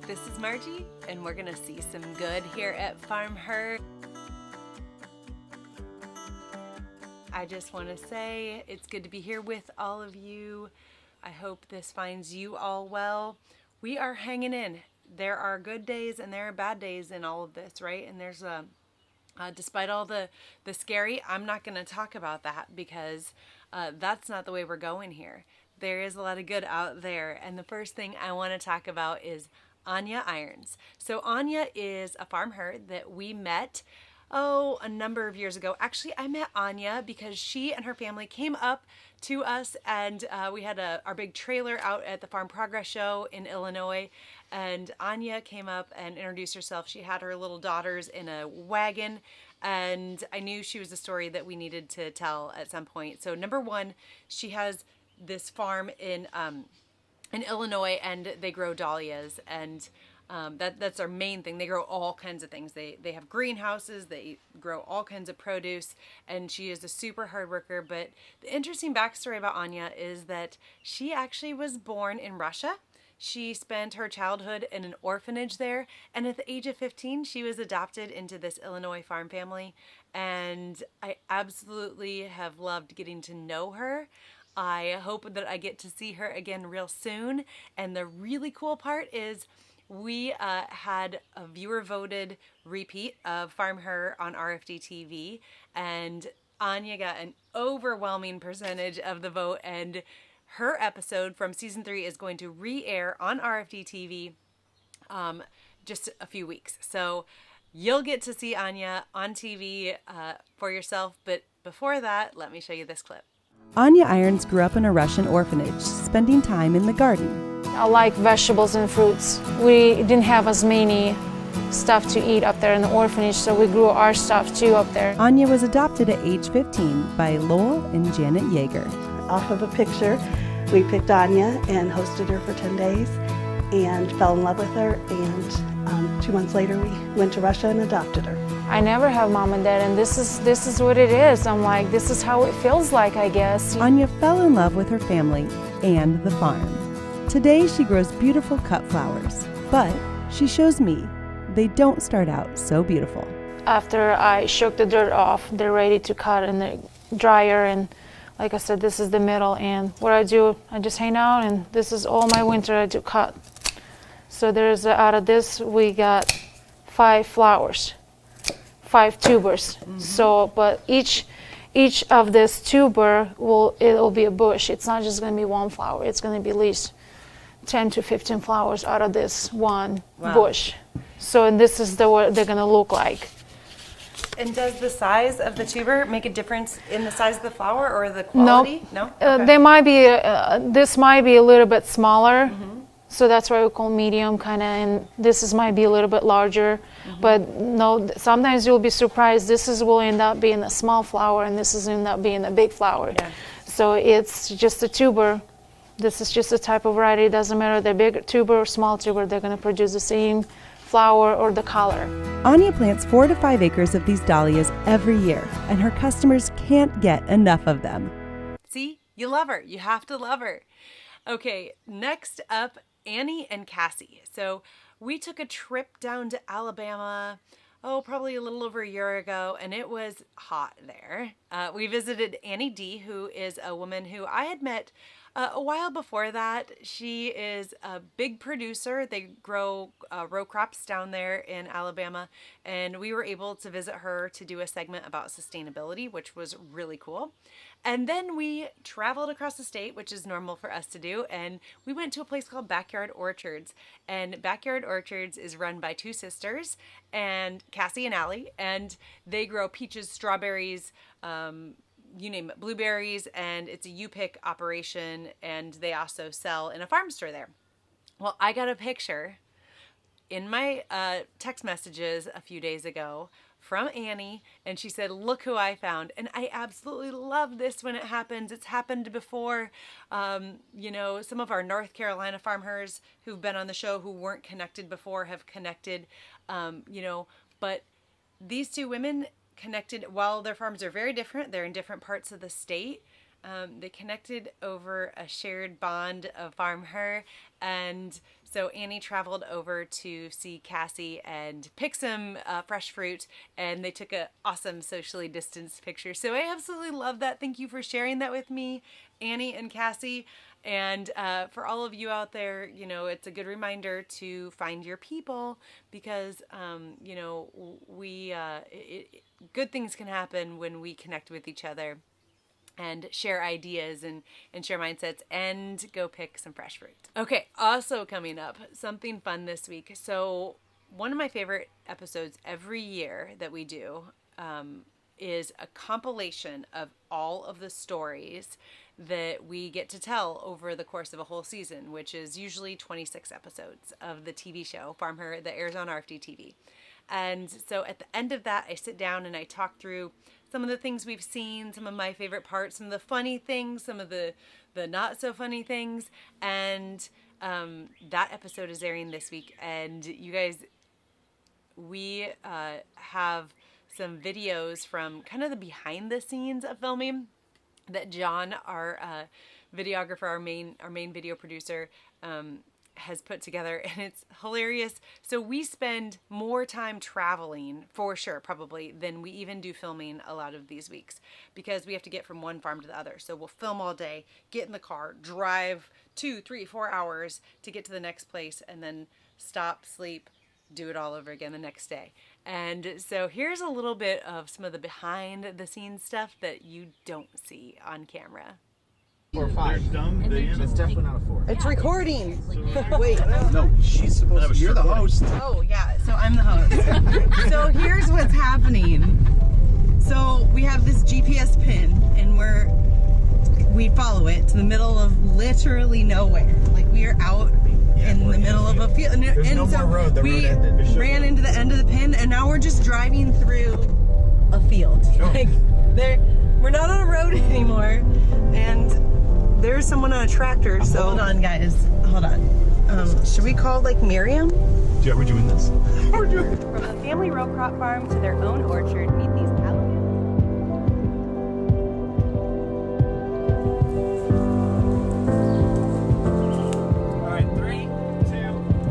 This is Margie, and we're gonna see some good here at FarmHer. I just want to say it's good to be here with all of you. I hope this finds you all well. We are hanging in. There are good days and there are bad days in all of this, right? And there's despite all the scary, I'm not going to talk about that because that's not the way we're going here. There is a lot of good out there. And the first thing I want to talk about is Anya Irons. So Anya is a FarmHer that we met a number of years ago. Actually, I met Anya because she and her family came up to us, and we had our big trailer out at the Farm Progress Show in Illinois, and Anya came up and introduced herself. She had her little daughters in a wagon, and I knew she was a story that we needed to tell at some point. So number one, she has this farm in Illinois, and they grow dahlias, and that's our main thing. They grow all kinds of things. They have greenhouses, they grow all kinds of produce, and she is a super hard worker. But the interesting backstory about Anya is that she actually was born in Russia. She spent her childhood in an orphanage there, and at the age of 15, she was adopted into this Illinois farm family, and I absolutely have loved getting to know her. I hope that I get to see her again real soon, and the really cool part is we had a viewer-voted repeat of FarmHer on RFD-TV, and Anya got an overwhelming percentage of the vote, and her episode from season 3 is going to re-air on RFD-TV just a few weeks. So you'll get to see Anya on TV for yourself, but before that, let me show you this clip. Anya Irons grew up in a Russian orphanage, spending time in the garden. I like vegetables and fruits. We didn't have as many stuff to eat up there in the orphanage, so we grew our stuff too up there. Anya was adopted at age 15 by Lowell and Janet Yeager. Off of a picture, we picked Anya and hosted her for 10 days and fell in love with her, and 2 months later we went to Russia and adopted her. I never have mom and dad, and this is what it is. I'm like, this is how it feels like, I guess. Anya fell in love with her family and the farm. Today she grows beautiful cut flowers, but she shows me they don't start out so beautiful. After I shook the dirt off, they're ready to cut in the dryer, and like I said, this is the middle, and what I do, I just hang out, and this is all my winter I do cut. So there's, out of this, we got 5 flowers, 5 tubers. Mm-hmm. So, but each of this tuber it'll be a bush. It's not just going to be one flower. It's going to be at least 10 to 15 flowers out of this one bush. So, and this is what they're going to look like. And does the size of the tuber make a difference in the size of the flower or the quality? No. Okay. They might be. This might be a little bit smaller. Mm-hmm. So that's why we call medium kind of, and this might be a little bit larger. Mm-hmm. But no, sometimes you'll be surprised. Will end up being a small flower, and this is end up being a big flower. Yeah. So it's just a tuber. This is just a type of variety. It doesn't matter they're big tuber or small tuber. They're going to produce the same flower or the color. Anya plants 4 to 5 acres of these dahlias every year, and her customers can't get enough of them. See, you love her. You have to love her. Okay, next up, Annie and Cassie. So we took a trip down to Alabama, probably a little over a year ago, and it was hot there. We visited Annie D, who is a woman who I had met a while before that. She is a big producer. They grow row crops down there in Alabama, and we were able to visit her to do a segment about sustainability, which was really cool. And then we traveled across the state, which is normal for us to do, and we went to a place called Backyard Orchards. And Backyard Orchards is run by 2 sisters, and Cassie and Allie, and they grow peaches, strawberries, you name it, blueberries, and it's a you-pick operation, and they also sell in a farm store there. Well, I got a picture in my text messages a few days ago from Annie, and she said, look who I found. And I absolutely love this when it happens. It's happened before. Some of our North Carolina FarmHers who've been on the show who weren't connected before have connected, but these 2 women connected. While their farms are very different, they're in different parts of the state, They connected over a shared bond of FarmHer, and so Annie traveled over to see Cassie and pick some fresh fruit, and they took an awesome socially distanced picture. So I absolutely love that. Thank you for sharing that with me, Annie and Cassie. And for all of you out there, you know, it's a good reminder to find your people, because, you know, good things can happen when we connect with each other and share ideas and share mindsets and go pick some fresh fruit. Okay, also coming up, something fun this week. So one of my favorite episodes every year that we do is a compilation of all of the stories that we get to tell over the course of a whole season, which is usually 26 episodes of the TV show FarmHer that airs on RFD-TV. And so at the end of that, I sit down and I talk through some of the things we've seen, some of my favorite parts, some of the funny things, some of the not so funny things. And that episode is airing this week. And you guys, we have some videos from kind of the behind the scenes of filming that John, our videographer, our main video producer, has put together, and it's hilarious. So we spend more time traveling, for sure, probably, than we even do filming a lot of these weeks, because we have to get from one farm to the other. So we'll film all day, get in the car, drive 2, 3, 4 hours to get to the next place, and then stop, sleep, do it all over again the next day. And so here's a little bit of some of the behind the scenes stuff that you don't see on camera. 4 or 5. It's definitely not a 4. It's recording. Wait, no, she's supposed to. You're the host. Oh, yeah, so I'm the host. So here's what's happening. So we have this GPS pin, and we follow it to the middle of literally nowhere. Like, we are out in the middle of a field. There's no more road. The road ended. We ran into the end of the pin, and now we're just driving through a field. Sure. Like, we're not on a road anymore, and there's someone on a tractor. So hold on, guys. Hold on. Should we call like Miriam? Yeah, we're doing this. From a family row crop farm to their own orchard, meet these elegant. All right, 3, 2,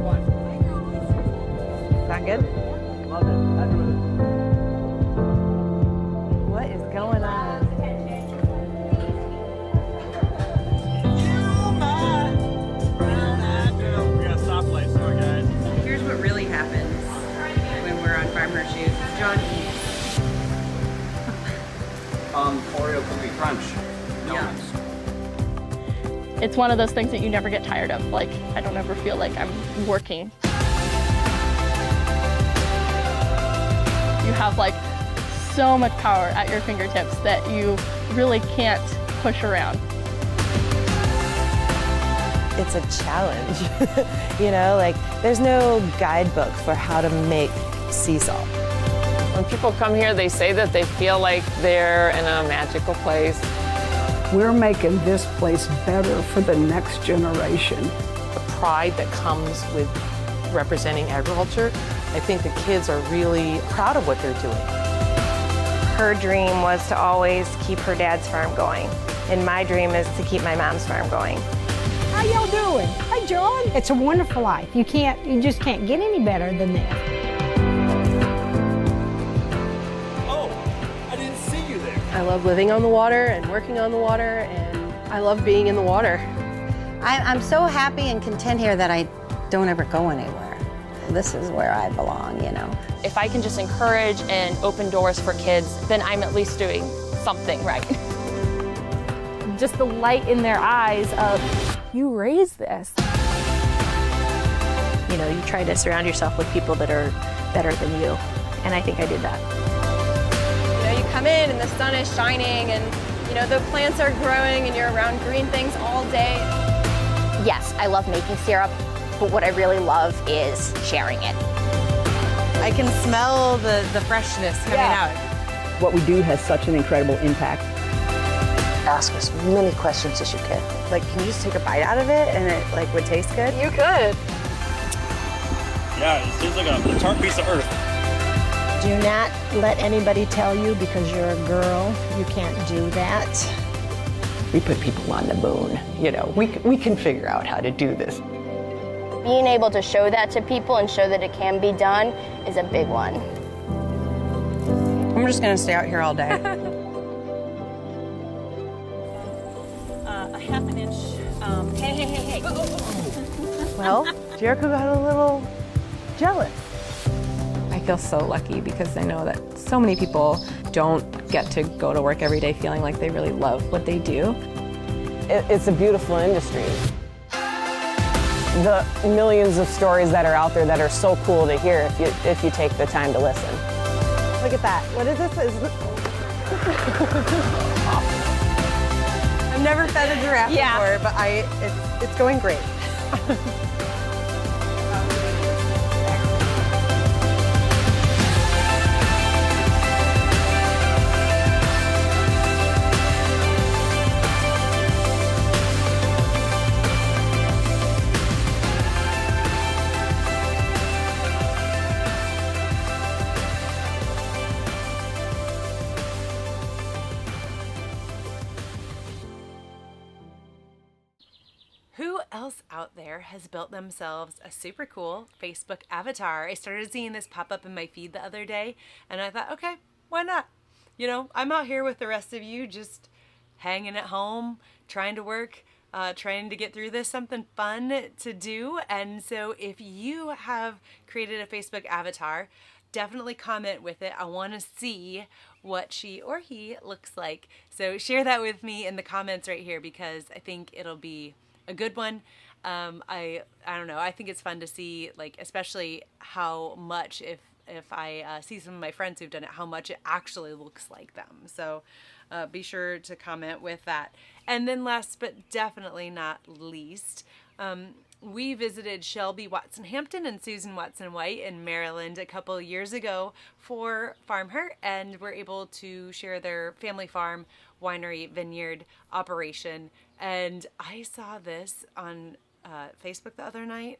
1. Is that good? Love it. Happy with it. What is going on? We got a stoplight, sorry guys. Here's what really happens when we're on FarmHer shoots. John eats. Oreo cookie crunch. Donuts. It's one of those things that you never get tired of. Like, I don't ever feel like I'm working. You have like so much power at your fingertips that you really can't push around. It's a challenge, you know, like there's no guidebook for how to make sea salt. When people come here, they say that they feel like they're in a magical place. We're making this place better for the next generation. The pride that comes with representing agriculture, I think the kids are really proud of what they're doing. Her dream was to always keep her dad's farm going, and my dream is to keep my mom's farm going. How y'all doing? Hi, John. It's a wonderful life. You just can't get any better than that. Oh, I didn't see you there. I love living on the water and working on the water, and I love being in the water. I'm so happy and content here that I don't ever go anywhere. This is where I belong, you know. If I can just encourage and open doors for kids, then I'm at least doing something right. Just the light in their eyes of, you raised this. You know, you try to surround yourself with people that are better than you, and I think I did that. You know, you come in and the sun is shining and, you know, the plants are growing and you're around green things all day. Yes, I love making syrup, but what I really love is sharing it. I can smell the freshness coming out. What we do has such an incredible impact. Ask as many questions as you can. Like, can you just take a bite out of it and it like would taste good? You could. Yeah, it seems like a tart piece of earth. Do not let anybody tell you because you're a girl, you can't do that. we put people on the moon. You know, we can figure out how to do this. Being able to show that to people and show that it can be done is a big one. I'm just gonna stay out here all day. A half an inch. Hey. Well, Jericho got a little jealous. I feel so lucky because I know that so many people don't get to go to work every day feeling like they really love what they do. It's a beautiful industry. The millions of stories that are out there that are so cool to hear if you take the time to listen. Look at that. What is this? I've never fed a giraffe before, but it's going great. Who else out there has built themselves a super cool Facebook avatar? I started seeing this pop up in my feed the other day, and I thought, okay, why not? You know, I'm out here with the rest of you just hanging at home, trying to work, trying to get through this, something fun to do. And so if you have created a Facebook avatar, definitely comment with it. I want to see what she or he looks like. So share that with me in the comments right here, because I think it'll be a good one. I don't know. I think it's fun to see, like, especially how much, if I see some of my friends who've done it, how much it actually looks like them. So be sure to comment with that. And then last but definitely not least, we visited Shelby Watson Hampton and Susan Watson White in Maryland a couple of years ago for FarmHer, and we're able to share their family farm, winery, vineyard operation. And I saw this on Facebook the other night,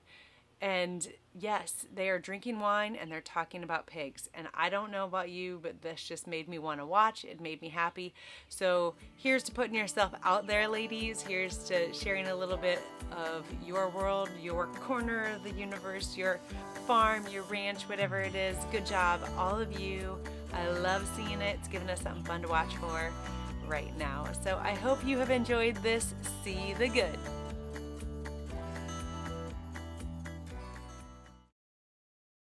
and yes, they are drinking wine and they're talking about pigs. And I don't know about you, but this just made me want to watch. It made me happy. So here's to putting yourself out there, ladies. Here's to sharing a little bit of your world, your corner of the universe, your farm, your ranch, whatever it is. Good job, all of you. I love seeing it. It's giving us something fun to watch for right now. So I hope you have enjoyed this See the Good.